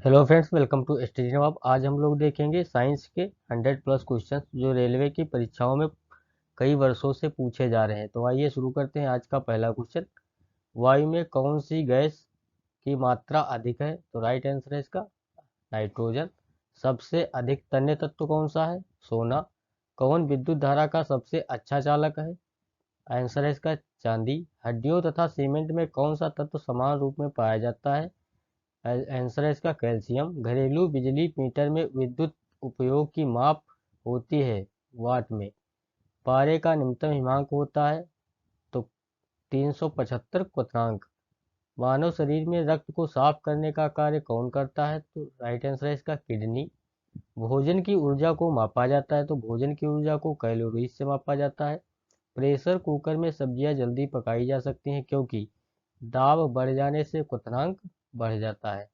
Hello friends, welcome to study Nawab. आज हम लोग देखेंगे साइंस के 100+ क्वेश्चंस जो रेलवे की परीक्षाओं में कई वर्षों से पूछे जा रहे हैं। तो आइए शुरू करते हैं। आज का पहला क्वेश्चन, वायु में कौन सी गैस की मात्रा अधिक है? तो राइट आंसर है इसका नाइट्रोजन। सबसे अधिक तन्य तत्व कौन सा है? सोना। कौन विद्युत धारा का सबसे अच्छा चालक है? आंसर है इसका चांदी। हड्डियों तथा सीमेंट में कौन सा तत्व समान रूप में पाया जाता है? आंसर है इसका कैल्शियम। घरेलू बिजली मीटर में विद्युत उपयोग की माप होती है वाट में। पारे का न्यूनतम हिमांक होता है तो 375 क्वथनांक। मानव शरीर में रक्त को साफ करने का कार्य कौन करता है? तो राइट आंसर है इसका किडनी। भोजन की ऊर्जा को मापा जाता है तो भोजन की ऊर्जा को कैलोरीज से मापा जाता है। प्रेशर कुकर में सब्जियां जल्दी पकाई जा सकती हैं क्योंकि दाब बढ़ जाने से क्वथनांक बढ़ जाता है।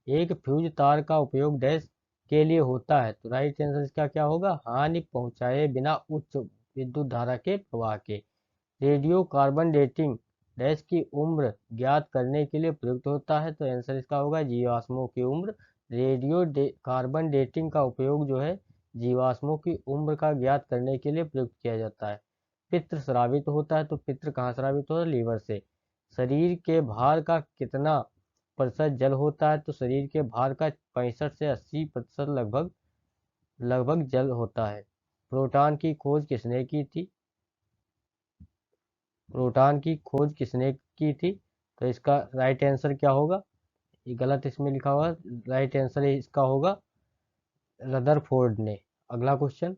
एक फ्यूज तार का उपयोग डैश के लिए होता है? तो राइट आंसर इसका क्या होगा? हानि पहुंचाए बिना उच्च विद्युत धारा के प्रवाह के। रेडियो कार्बन डेटिंग डैश की उम्र ज्ञात करने के लिए प्रयुक्त होता है? तो आंसर इसका होगा जीवाश्मों की उम्र। कार्बन डेटिंग का उपयोग जो है जीवाश्मों की उम्र का ज्ञात करने के लिए प्रयुक्त किया जाता है। पित्त स्रावित होता है तो पित्त कहाँ स्रावित होता है? लीवर से। शरीर के भार का कितना प्रतिशत जल होता है? तो शरीर के भार का 65 से 80% लगभग लगभग जल होता है। प्रोटॉन की खोज किसने की थी? प्रोटॉन की खोज किसने की थी? तो इसका राइट आंसर क्या होगा? ये गलत इसमें लिखा हुआ। राइट आंसर इसका होगा रदरफोर्ड ने। अगला क्वेश्चन,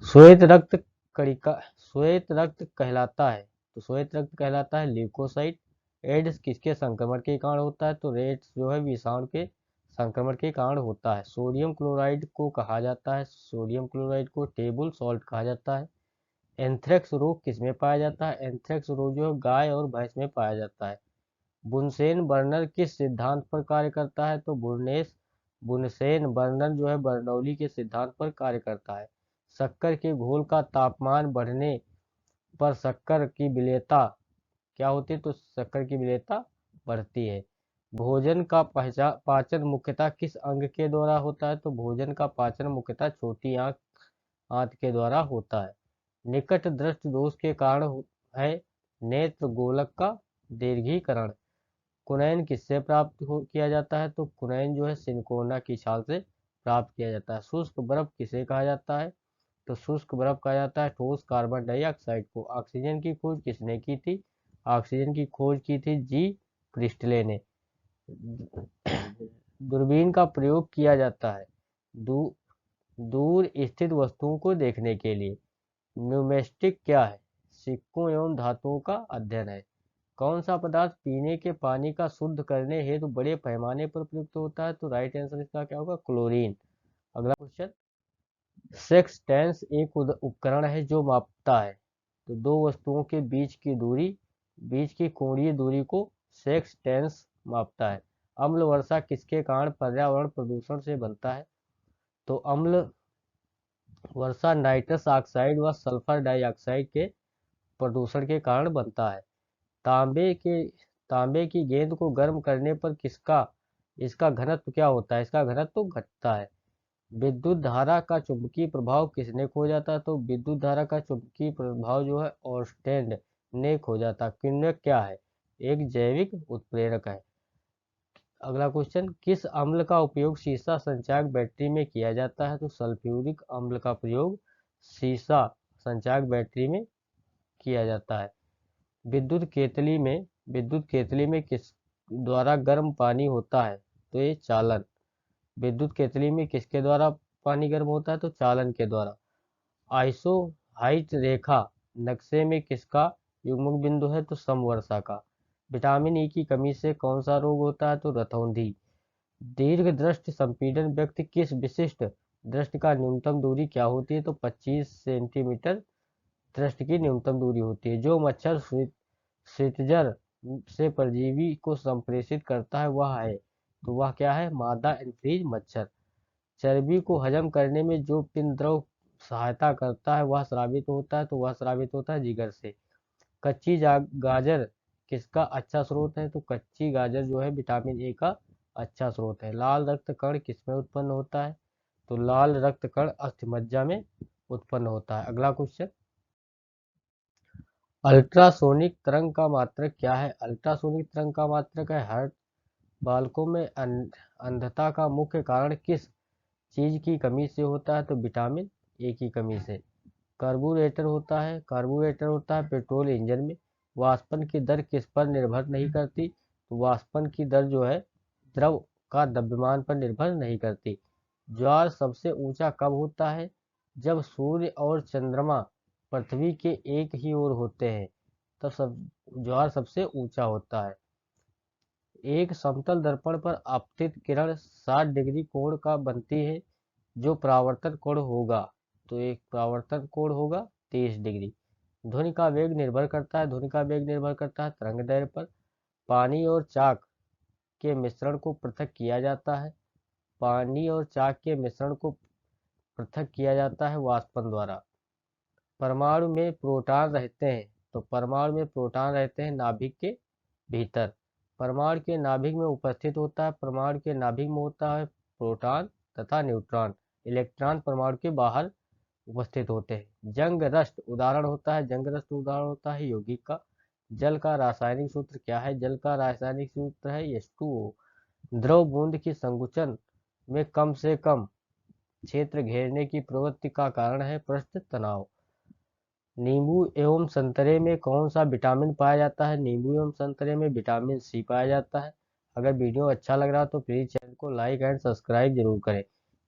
श्वेत रक्त कणिका श्वेत रक्त कहलाता है? तो श्वेत रक्त कहलाता है ल्यूकोसाइट। एड्स किसके संक्रमण के कारण होता है? तो एड्स जो है विषाणु के संक्रमण के कारण होता है। सोडियम क्लोराइड को कहा जाता है? सोडियम क्लोराइड को टेबल सॉल्ट कहा जाता है। एंथ्रेक्स रोग किसमें पाया जाता है? एंथ्रेक्स रोग जो है गाय और भैंस में पाया जाता है। बुनसेन बर्नर किस सिद्धांत पर कार्य करता है? तो बुनसेन बर्नर जो है बर्नौली के सिद्धांत पर कार्य करता है। शक्कर के घोल का तापमान बढ़ने पर शक्कर की विलेयता क्या होती है? तो शक्कर की विलेयता बढ़ती है। भोजन का पाचन मुख्यतः किस अंग के द्वारा होता है? तो भोजन का पाचन मुख्यतः छोटी आंत के द्वारा होता है। निकट दृष्टि दोष के कारण है नेत्र गोलक का दीर्घीकरण। कुनैन किससे प्राप्त किया जाता है? तो कुनैन जो है सिनकोना की छाल से प्राप्त किया जाता है। शुष्क बर्फ किसे कहा जाता है? तो शुष्क बर्फ कहा जाता है ठोस कार्बन डाइऑक्साइड को। ऑक्सीजन की खोज किसने की थी? ऑक्सीजन की खोज की थी जी क्रिस्टले ने। दूरबीन का प्रयोग किया जाता है दू, दूर स्थित वस्तुओं को देखने के लिए। न्यूमेस्टिक क्या है? सिक्कों एवं धातुओं का अध्ययन है। कौन सा पदार्थ पीने के पानी का शुद्ध करने हेतु बड़े पैमाने पर प्रयुक्त होता है? तो राइट आंसर इसका क्या होगा? क्लोरीन। अगला क्वेश्चन, सेक्सटेंस एक उपकरण है जो मापता है तो दो वस्तुओं के बीच की कोणीय दूरी को सेक्सटेंस मापता है। अम्ल वर्षा किसके कारण पर्यावरण प्रदूषण से बनता है? तो अम्ल वर्षा नाइट्रस ऑक्साइड व सल्फर डाइऑक्साइड के प्रदूषण के कारण बनता है। तांबे के तांबे की गेंद को गर्म करने पर इसका घनत्व क्या होता है? इसका घनत्व घटता है। विद्युत धारा का चुंबकीय प्रभाव किसने खोजा था? तो विद्युत धारा का चुंबकीय प्रभाव जो है ऑर्स्टेड ने खोजा था। किण्वक क्या है? एक जैविक उत्प्रेरक है। अगला क्वेश्चन, किस अम्ल का उपयोग सीसा संचायक बैटरी में किया जाता है? तो सल्फ्यूरिक अम्ल का प्रयोग सीसा संचायक बैटरी में किया जाता है। विद्युत केतली में किस द्वारा गर्म पानी होता है? तो ये चालन। विद्युत केतली में किसके द्वारा पानी गर्म होता है? तो चालन के द्वारा। आइसो हाइट रेखा नक्शे में किसका युग्मक बिंदु है? तो समवर्षा का। विटामिन ई की कमी से कौन सा रोग होता है? तो रतौंधी। दीर्घ दृष्टि संपीड़न व्यक्ति किस विशिष्ट दृष्टि का न्यूनतम दूरी क्या होती है? तो 25 सेंटीमीटर दृष्टि की न्यूनतम दूरी होती है। जो मच्छर क्षितिजर से परजीवी को संप्रेषित करता है वह क्या है? मादा एंथ्रीज मच्छर। चर्बी को हजम करने में जो पिंड द्रव सहायता करता है वह स्रावित होता है तो वह स्रावित होता है जिगर से। कच्ची गाजर किसका अच्छा स्रोत है? तो कच्ची गाजर जो है विटामिन ए का अच्छा स्रोत है। लाल रक्त कण किसमें उत्पन्न होता है? तो लाल रक्त कण अस्थिमज्जा में उत्पन्न होता है। अगला क्वेश्चन, अल्ट्रासोनिक तरंग का मात्रक क्या है? अल्ट्रासोनिक तरंग का मात्रक है हर्ट्ज। बालकों में अंधता का मुख्य कारण किस चीज की कमी से होता है? तो विटामिन ए की कमी से। कार्बोरेटर होता है पेट्रोल इंजन में। वाष्पन की दर किस पर निर्भर नहीं करती? तो वाष्पन की दर जो है द्रव का द्रव्यमान पर निर्भर नहीं करती। ज्वार सबसे ऊंचा कब होता है? जब सूर्य और चंद्रमा पृथ्वी के एक ही ओर होते हैं, तब ज्वार सबसे ऊंचा होता है। एक समतल दर्पण पर आपतित किरण 60 डिग्री कोण का बनती है, जो परावर्तन कोण होगा। तो एक परावर्तन कोण होगा 30 डिग्री। ध्वनि का वेग निर्भर करता है तरंग दैर्ध्य पर। पानी और चाक के मिश्रण को पृथक किया जाता है। पानी और चाक के मिश्रण को पृथक किया जाता है वाष्पन द्वारा। परमाणु में प्रोटॉन रहते हैं। तो परमाणु में प्रोटॉन रहते हैं नाभिक के भीतर। परमाणु के नाभिक में उपस्थित होता है, परमाणु के नाभिक में होता है प्रोटॉन तथा न्यूट्रॉन। इलेक्ट्रॉन परमाणु के बाहर उपस्थित होते हैं। जंग रस्ट उदाहरण होता है यौगिक का। जल का रासायनिक सूत्र क्या है? जल का रासायनिक सूत्र है H2O। द्रव बूंद की संकुचन में कम से कम क्षेत्र घेरने की प्रवृत्ति का कारण है पृष्ठ तनाव। नींबू एवं संतरे में कौन सा विटामिन पाया जाता है? नींबू एवं संतरे में विटामिन सी पाया जाता है। अगर वीडियो अच्छा लग रहा हो तो प्लीज चैनल को लाइक एंड सब्सक्राइब जरूर करें।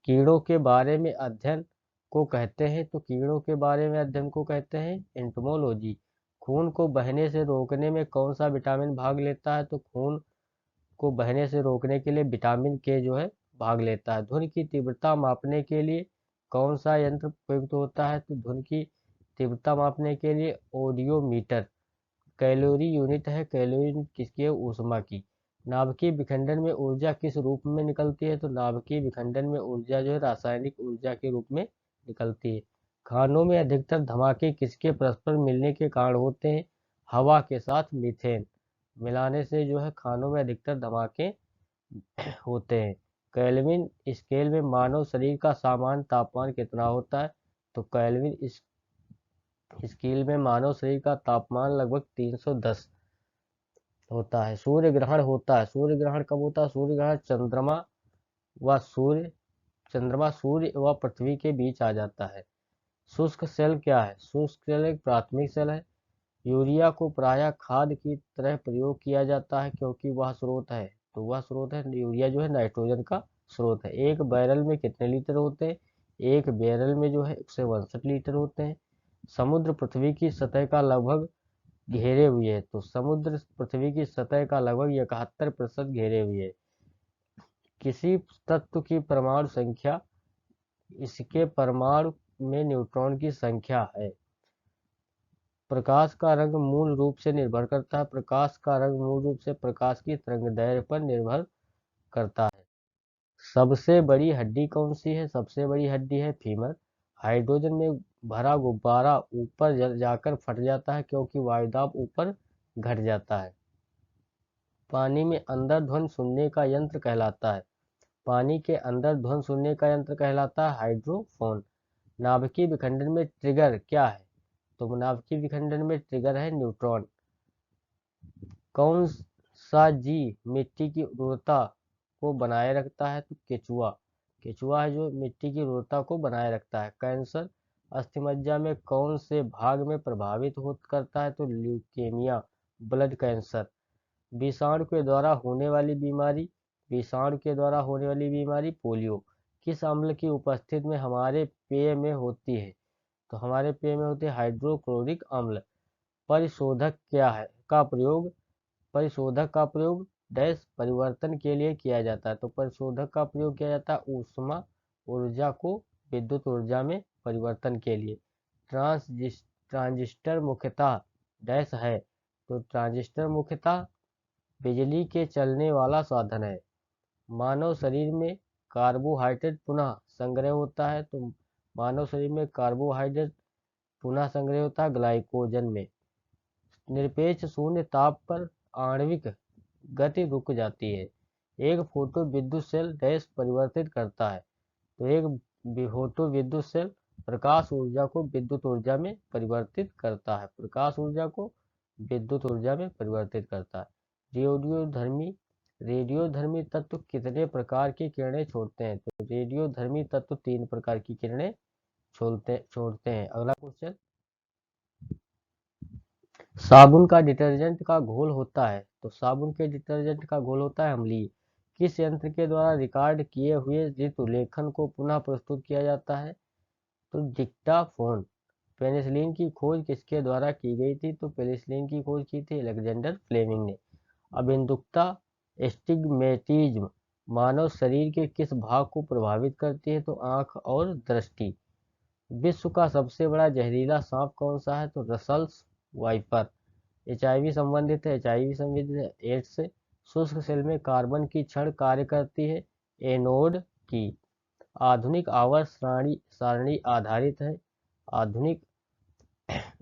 कीड़ों के बारे में अध्ययन को कहते हैं? तो कीड़ों के बारे में अध्ययन को कहते हैं एंटोमोलॉजी। खून को बहने से रोकने में कौन सा विटामिन भाग लेता है? तो खून को बहने से रोकने के लिए विटामिन के जो है भाग लेता है। ध्वनि की तीव्रता मापने के लिए कौन सा यंत्र प्रयुक्त होता है? तो ध्वनि की तीव्रता मापने के लिए ऑडियोमीटर। कैलोरी यूनिट है, कैलोरी यूनिट किसकी है? ऊष्मा की। नाभिकीय विखंडन में ऊर्जा किस रूप में निकलती है? तो नाभिकीय विखंडन में ऊर्जा जो है रासायनिक ऊर्जा के रूप में निकलती है। खानों में अधिकतर धमाके किसके परस्पर मिलने के कारण होते हैं? हवा के साथ मीथेन मिलाने से जो है खानों में अधिकतर धमाके होते हैं। केल्विन स्केल में मानव शरीर का सामान्य तापमान कितना होता है? तो केल्विन स्केल में मानव शरीर का तापमान लगभग 310 होता है। सूर्य ग्रहण होता है। सूर्य ग्रहण कब होता है? सूर्य ग्रहण चंद्रमा सूर्य व पृथ्वी के बीच आ जाता है। शुष्क सेल क्या है? शुष्क सेल एक प्राथमिक सेल है। यूरिया को प्रायः खाद की तरह प्रयोग किया जाता है क्योंकि वह स्रोत है। तो वह स्रोत है यूरिया जो है नाइट्रोजन का स्रोत है। एक बैरल में कितने लीटर होते हैं? एक बैरल में जो है 162 लीटर होते हैं। समुद्र पृथ्वी की सतह का लगभग घेरे हुए है। तो समुद्र पृथ्वी की सतह का लगभग 71% घेरे हुए है। किसी तत्व की परमाणु संख्या इसके परमाणु में न्यूट्रॉन की संख्या है। प्रकाश का रंग मूल रूप से निर्भर करता है। प्रकाश का रंग मूल रूप से प्रकाश की तरंगदैर्घ्य पर निर्भर करता है। सबसे बड़ी हड्डी कौन सी है? सबसे बड़ी हड्डी है फीमर। हाइड्रोजन में भरा गुब्बारा ऊपर जाकर फट जाता है क्योंकि वायुदाब ऊपर घट जाता है। पानी में अंदर ध्वनि सुनने का यंत्र कहलाता है। पानी के अंदर ध्वनि सुनने का यंत्र कहलाता है हाइड्रोफोन। नाभिकीय विखंडन में ट्रिगर क्या है? तो नाभिकीय विखंडन में ट्रिगर है न्यूट्रॉन। कौन सा जीव मिट्टी की उर्वरता को बनाए रखता है? तो केचुआ। केचुआ है जो मिट्टी की उर्वरता को बनाए रखता है। कैंसर अस्थिमज्जा में कौन से भाग में प्रभावित हो करता है? तो ल्यूकेमिया, ब्लड कैंसर। विषाणु के द्वारा होने वाली बीमारी पोलियो किस अम्ल की उपस्थिति में हमारे पेय में होती है? तो हमारे पेय में होती है हाइड्रोक्लोरिक अम्ल। परिशोधक क्या है का प्रयोग परिशोधक का प्रयोग डैश परिवर्तन के लिए किया जाता है। तो परिशोधक का प्रयोग किया जाता है ऊष्मा ऊर्जा को विद्युत ऊर्जा में परिवर्तन के लिए। ट्रांजिस्टर मुख्यतः डैश है। तो ट्रांजिस्टर मुख्यतः बिजली के चलने वाला साधन है। मानव शरीर में कार्बोहाइड्रेट पुनः संग्रह होता है। तो मानव शरीर में कार्बोहाइड्रेट पुनः संग्रह होता है ग्लाइकोजन में। निरपेक्ष शून्य ताप पर आणविक गति रुक जाती है। एक फोटो विद्युत सेल डैश परिवर्तित करता है। तो एक फोटो विद्युत सेल प्रकाश ऊर्जा को विद्युत ऊर्जा में परिवर्तित करता है। प्रकाश ऊर्जा को विद्युत ऊर्जा में परिवर्तित करता है। रेडियोधर्मी तत्व कितने प्रकार की किरणें छोड़ते हैं? तो रेडियोधर्मी तत्व 3 प्रकार की किरणें छोड़ते हैं। अगला क्वेश्चन, साबुन का डिटर्जेंट का घोल होता है। तो साबुन के डिटर्जेंट का घोल होता है अम्लीय। किस यंत्र के द्वारा रिकॉर्ड किए हुए ऋतुलेखन को पुनः प्रस्तुत किया जाता है? तो डिक्टाफोन। पेनिसिलिन की खोज किसके द्वारा की गई थी? तो पेनिसिलिन की खोज की थी अलेक्जेंडर फ्लेमिंग ने। अबिंदुकता एस्टिग्मेटिज्म मानव शरीर के किस भाग को प्रभावित करती है? तो आंख और दृष्टि। विश्व का सबसे बड़ा जहरीला सांप कौन सा है? तो रसल्स वाइपर। एचआईवी संबंधित है, एचआईवी संबंधित है एड्स से। शुष्क सेल में कार्बन की क्षण कार्य करती है एनोड की। आधुनिक आवर्त सारणी आधारित है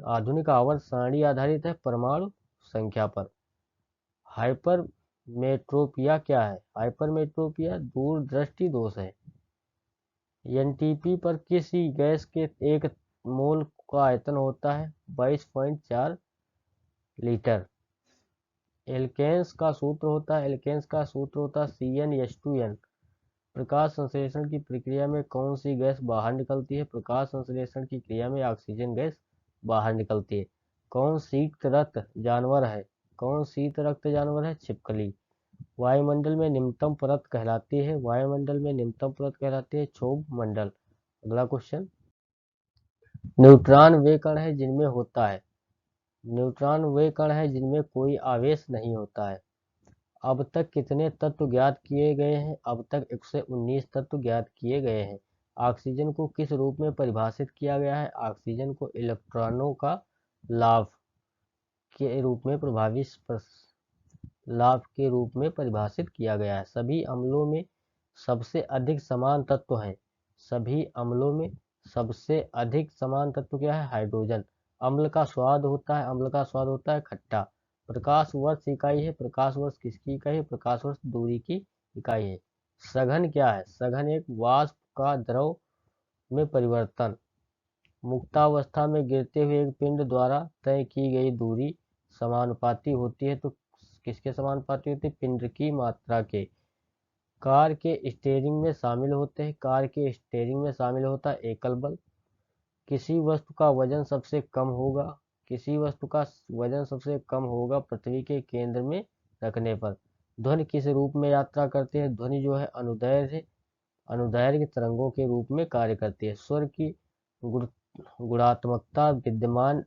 आधुनिक आवर्त सारणी आधारित है परमाणु संख्या पर। हाइपरमेट्रोपिया क्या है? हाइपरमेट्रोपिया दूरदृष्टि दोष है। एनटीपी पर किसी गैस के 1 मोल का आयतन होता है 22.4 लीटर। एल्केन्स का सूत्र होता है CnH2n। प्रकाश संश्लेषण की प्रक्रिया में कौन सी गैस बाहर निकलती है? प्रकाश संश्लेषण की क्रिया में ऑक्सीजन गैस बाहर निकलती है। कौन शीत रक्त जानवर है? छिपकली। वायुमंडल में निम्नतम परत कहलाती है क्षोभ मंडल। अगला क्वेश्चन, न्यूट्रॉन वे कण है जिनमें होता है। न्यूट्रॉन वे कण है जिनमें कोई आवेश नहीं होता है। अब तक कितने तत्व ज्ञात किए गए हैं? अब तक 119 तत्व ज्ञात किए गए हैं। ऑक्सीजन को किस रूप में परिभाषित किया गया है? ऑक्सीजन को इलेक्ट्रॉनों का लाभ के रूप में परिभाषित किया गया है। सभी अम्लों में सबसे अधिक समान तत्व हैं। क्या है? हाइड्रोजन। अम्ल का स्वाद होता है खट्टा। प्रकाश वर्ष इकाई है। प्रकाश वर्ष किसकी इकाई है? प्रकाश वर्ष दूरी की इकाई है। सघन क्या है? सघन एक वाष्प का द्रव में परिवर्तन। मुक्तावस्था में गिरते हुए एक पिंड द्वारा तय की गई दूरी समानुपाती होती है। तो किसके समानुपाती होती है? पिंड की मात्रा के। कार के स्टीयरिंग में शामिल होता है एकल बल। किसी वस्तु का वजन सबसे कम होगा पृथ्वी के केंद्र में रखने पर। ध्वनि किस रूप में यात्रा करते हैं? ध्वनि जो है अनुदैर्घ्य तरंगों के रूप में कार्य करती है। स्वर की गुणात्मकता विद्यमान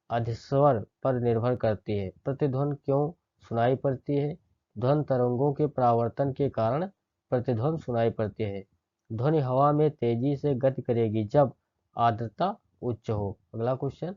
अधिस्वर पर निर्भर करती है। प्रतिध्वनि क्यों सुनाई पड़ती है? ध्वनि तरंगों के परावर्तन के कारण प्रतिध्वनि सुनाई पड़ती है। ध्वनि हवा में तेजी से गति करेगी जब आर्द्रता उच्च हो। अगला क्वेश्चन,